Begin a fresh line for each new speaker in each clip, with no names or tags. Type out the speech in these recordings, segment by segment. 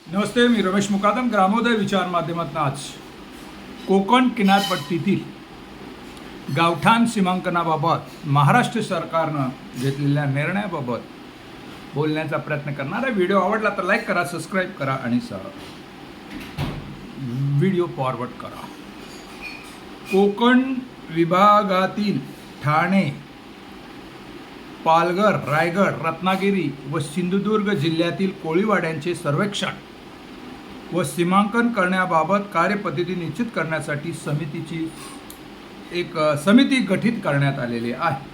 नमस्ते, मी रमेश मुकादम. ग्रामोदय विचार माध्यमातून आज कोकण किनारपट्टीतील गावठाण सीमांकनाबाबत महाराष्ट्र सरकारनं घेतलेल्या निर्णयाबाबत बोलण्याचा प्रयत्न करणार आहे. व्हिडिओ आवडला तर लाईक करा, सबस्क्राईब करा आणि व्हिडिओ फॉरवर्ड करा. कोकण विभागातील ठाणे, पालघर, रायगड, रत्नागिरी व सिंधुदुर्ग जिल्ह्यातील कोळीवाड्यांचे सर्वेक्षण व सीमांकन करण्याबाबत कार्यपद्धती निश्चित करण्यासाठी समिती गठीत करण्यात आलेली आहे.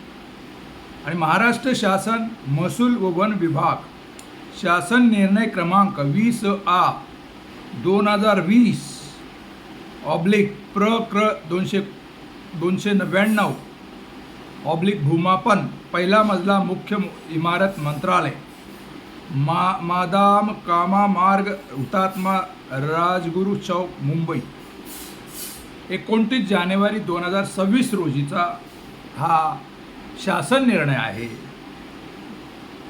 आणि महाराष्ट्र शासन महसूल व वन विभाग शासन निर्णय क्रमांक 20/आ/2020/299 भूमापन पहिला मजला मुख्य इमारत मंत्रालय मादाम कामा मार्ग हुतात्मा राजगुरू चौक मुंबई 29 जानेवारी 2026 रोजीचा हा शासन निर्णय आहे.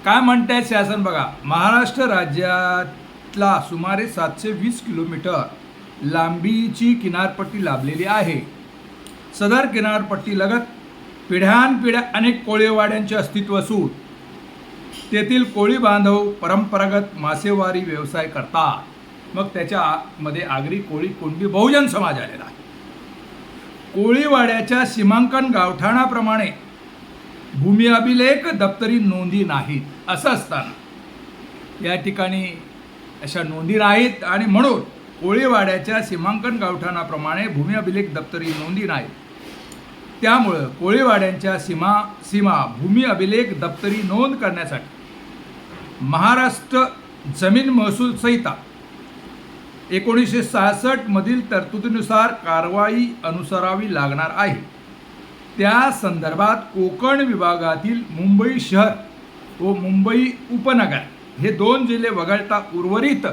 काय म्हणताय शासन बघा. महाराष्ट्र राज्यातला सुमारे 720 किलोमीटर लांबीची किनारपट्टी लाभलेली आहे. सदर किनारपट्टी लगत पिढ्यानपिढ्या अनेक कोळीवाड्यांचे अस्तित्व असून तेथील कोळी बांधव परंपरागत मासेमारी व्यवसाय करतात. मग त्याच्यामध्ये आगरी, कोळी, कुणबी, बहुजन समाज आलेला आहे. कोळीवाड्याच्या सीमांकन गावठाणाप्रमाणे भूमी अभिलेख दप्तरी नोंदी नाहीत. असं असताना या ठिकाणी अशा नोंदी नाहीत आणि म्हणून कोळीवाड्याच्या सीमांकन गावठाणाप्रमाणे भूमी अभिलेख दप्तरी नोंदी नाहीत. त्यामुळं कोळीवाड्यांच्या सीमा भूमी अभिलेख दप्तरी नोंद करण्यासाठी महाराष्ट्र जमीन महसूल संहिता 1966 मधील तरतुदीनुसार कारवाई अनुसरावी लागणार आहे. त्या संदर्भात कोकण विभागातील मुंबई शहर व मुंबई उपनगर हे 2 जिल्हे वगळता उर्वरित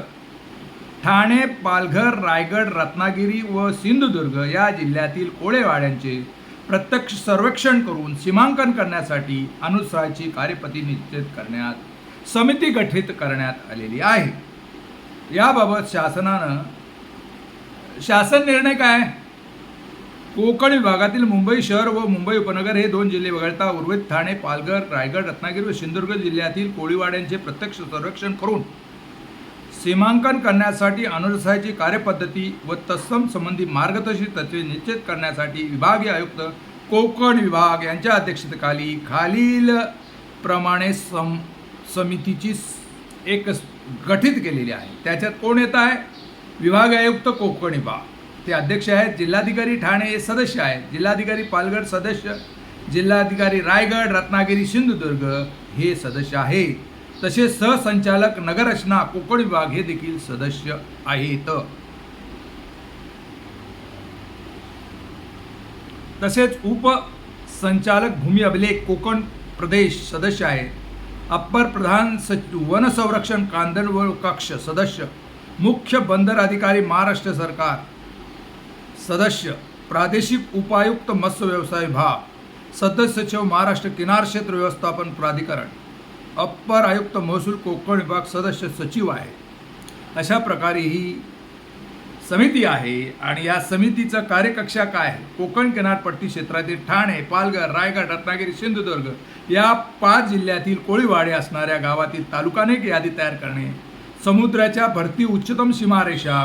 ठाणे, पालघर, रायगड, रत्नागिरी व सिंधुदुर्ग या जिल्ह्यातील कोळीवाड्यांचे प्रत्यक्ष सर्वेक्षण करून सीमांकन करण्यासाठी अनुसारची कार्यपद्धती निश्चित करण्यात समिती गठीत करण्यात आलेली आहे. याबाबत शासन निर्णय काय? कोकण विभागातील मुंबई शहर व मुंबई उपनगर हे 2 जिल्हे वगळता उर्वरित ठाणे, पालघर, रायगड, रत्नागिरी व सिंधुदुर्ग जिल्ह्यातील कोळीवाड्यांचे प्रत्यक्ष सर्वेक्षण करून सीमांकन करण्यासाठी अनुसारची कार्यपद्धती व तत्सम संबंधी मार्गदर्शक तत्त्वे निश्चित करण्यासाठी विभागीय आयुक्त कोकण विभाग यांच्या अध्यक्षतेखाली खालील प्रमाणे समितीची गठीत केलेली आहे. त्याच्यात कोण येत आहे? विभागीय आयुक्त कोकण विभाग, ते अध्यक्ष आहेत. जिल्हाधिकारी ठाणे हे सदस्य आहेत. जिल्हाधिकारी पालघर सदस्य, जिल्हाधिकारी रायगड, रत्नागिरी, सिंधुदुर्ग हे सदस्य आहेत. तसेच सहसंचालक नगररचना कोकण विभाग हे देखील सदस्य आहेत. तसेच उपसंचालक भूमी अभिलेख कोकण प्रदेश सदस्य आहेत. अप्पर प्रधान सचिव वन संरक्षण कांदळवन कक्ष सदस्य, मुख्य बंदर अधिकारी महाराष्ट्र सरकार सदस्य, प्रादेशिक उपायुक्त मत्स्य व्यवसाय विभाग सदस्य सचिव महाराष्ट्र किनार क्षेत्र व्यवस्थापन प्राधिकरण, अप्पर आयुक्त महसूल कोकण विभाग सदस्य सचिव आहे. अशा प्रकारे ही समिती आहे. आणि या समितीचं कार्यकक्षा काय आहे? कोकण किनारपट्टी क्षेत्रातील ठाणे, पालघर, रायगड, रत्नागिरी, सिंधुदुर्ग या 5 जिल्ह्यातील कोळीवाडे असणाऱ्या गावातील तालुकानिक यादी तयार करणे, समुद्राच्या भरती उच्चतम सीमारेषा,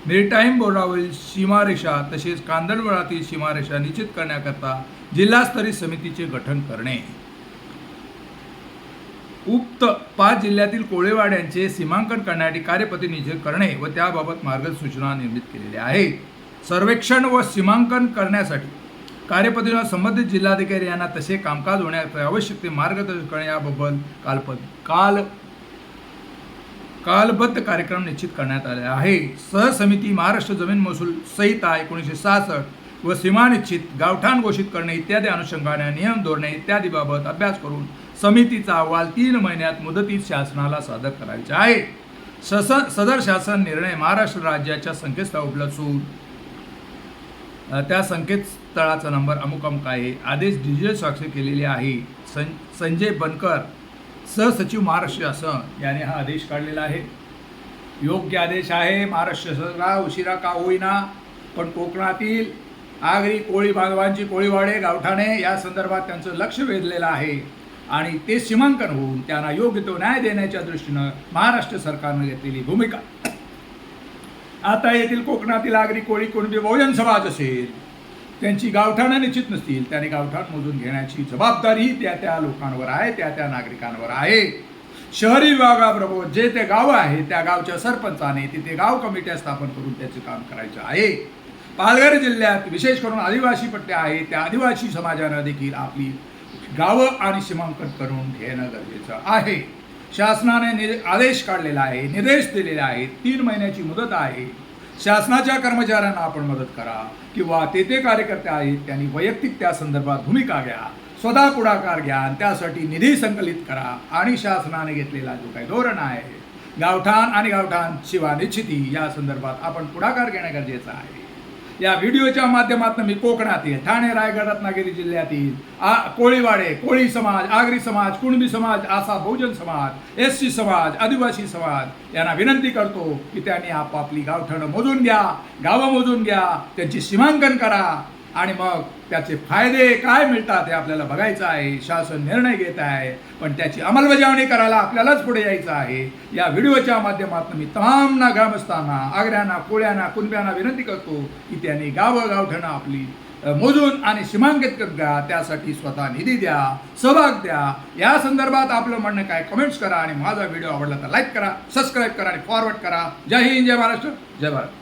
मेरीटाईम बोर्डावरील सीमारेषा तसेच कांदळवनातील सीमारेषा निश्चित करण्याकरता जिल्हास्तरीय समितीचे गठन करणे, उक्त 5 जिल्ह्यातील कोळीवाड्यांचे सीमांकन करण्यासाठी कार्यपद्धती निश्चित करणे व त्याबाबत मार्गसूचना निर्मित केलेल्या आहेत. सर्वेक्षण व सीमांकन करण्यासाठी कार्यपद्धतीला संबंधित जिल्हाधिकारी यांना तसे कामकाज होण्याचे आवश्यक ते मार्गदर्शन करणे याबाबत कालबद्ध कार्यक्रम निश्चित करण्यात आले आहे. सहसमिती महाराष्ट्र जमीन महसूल संहिता 1966 व सीमा निश्चित, गावठाण घोषित करणे इत्यादी अनुषंगाने नियम, धोरणे इत्यादीबाबत अभ्यास करून समितीचा अहवाल 3 महिन्यात मुदतीत शासनाला सादर करायचा आहे. सदर शासन निर्णय महाराष्ट्र राज्याच्या संकेतस्थळावर उपलब्ध असून त्या संकेतस्थळाचा नंबर अमुक आहे. आदेश डिजिटल स्वाक्षरी केलेले आहे. संजय बनकर सहसचिव महाराष्ट्र शासन याने हा आदेश काढलेला आहे. योग्य आदेश आहे. महाराष्ट्र शासनाला उशिरा का होईना पण कोकणातील आगरी कोळी बांधवांची कोळीवाडे गावठाणे या संदर्भात त्यांचं लक्ष वेधलेलं आहे आणि ते सीमांकन होऊन त्यांना योग्य तो न्याय देण्याच्या दृष्टीनं महाराष्ट्र सरकारनं घेतलेली भूमिका. आता येथील कोकणातील आगरी कोळी कुणबी बहुजन समाज असेल त्यांची गावठाणं निश्चित नसतील, त्याने गावठाण मोजून घेण्याची जबाबदारी त्या त्या लोकांवर आहे, त्या त्या नागरिकांवर आहे. शहरी विभागाबरोबर जे ते गाव आहे त्या गावच्या सरपंचाने तिथे गाव कमिट्या स्थापन करून त्याचे काम करायचं आहे. पालघर जिल्ह्यात विशेष करून आदिवासी पट्ट्या आहेत, त्या आदिवासी समाजानं देखील आपली गावं आणि सीमांकन करून घेणं गरजेचं आहे. शासनाने आदेश काढलेला आहे, निर्देश दिलेले आहेत. 3 महिन्याची मुदत आहे. शासनाच्या कर्मचाऱ्यांना आपण मदत करा किंवा ते कार्यकर्ते आहेत त्यांनी वैयक्तिक त्या संदर्भात भूमिका घ्या, स्वतः पुढाकार घ्या आणि त्यासाठी निधी संकलित करा आणि शासनाने घेतलेला जो काही धोरण आहे गावठाण आणि गावठाण सेवा निश्चिती या संदर्भात आपण पुढाकार घेणं गरजेचं आहे. या व्हिडिओच्या माध्यमातून मी कोकणातील ठाणे, रायगड, रत्नागिरी जिल्ह्यातील कोळीवाडे, कोळी समाज, आगरी समाज, कुणबी समाज, आसा बहुजन समाज, SC समाज, आदिवासी समाज यांना विनंती करतो की त्यांनी आपापली गावठणं मोजून घ्या, गावं मोजून घ्या, त्यांची सीमांकन करा आणि मग त्याचे फायदे काय मिळतात हे आपल्याला बघायचं आहे. शासन निर्णय घेत आहे पण त्याची अंमलबजावणी करायला आपल्यालाच पुढे यायचं आहे. या व्हिडिओच्या माध्यमातून मी तमाम ग्रामस्थांना, आगऱ्यांना, कोळ्यांना, कुणब्यांना विनंती करतो की त्यांनी गावठणं आपली मोजून आणि सीमांकित करत घ्या. त्यासाठी स्वतः निधी द्या, सहभाग द्या. या संदर्भात आपलं म्हणणं काय कमेंट्स करा आणि माझा व्हिडिओ आवडला तर लाईक करा, सबस्क्राईब करा आणि फॉरवर्ड करा. जय हिंद, जय महाराष्ट्र, जय भारत.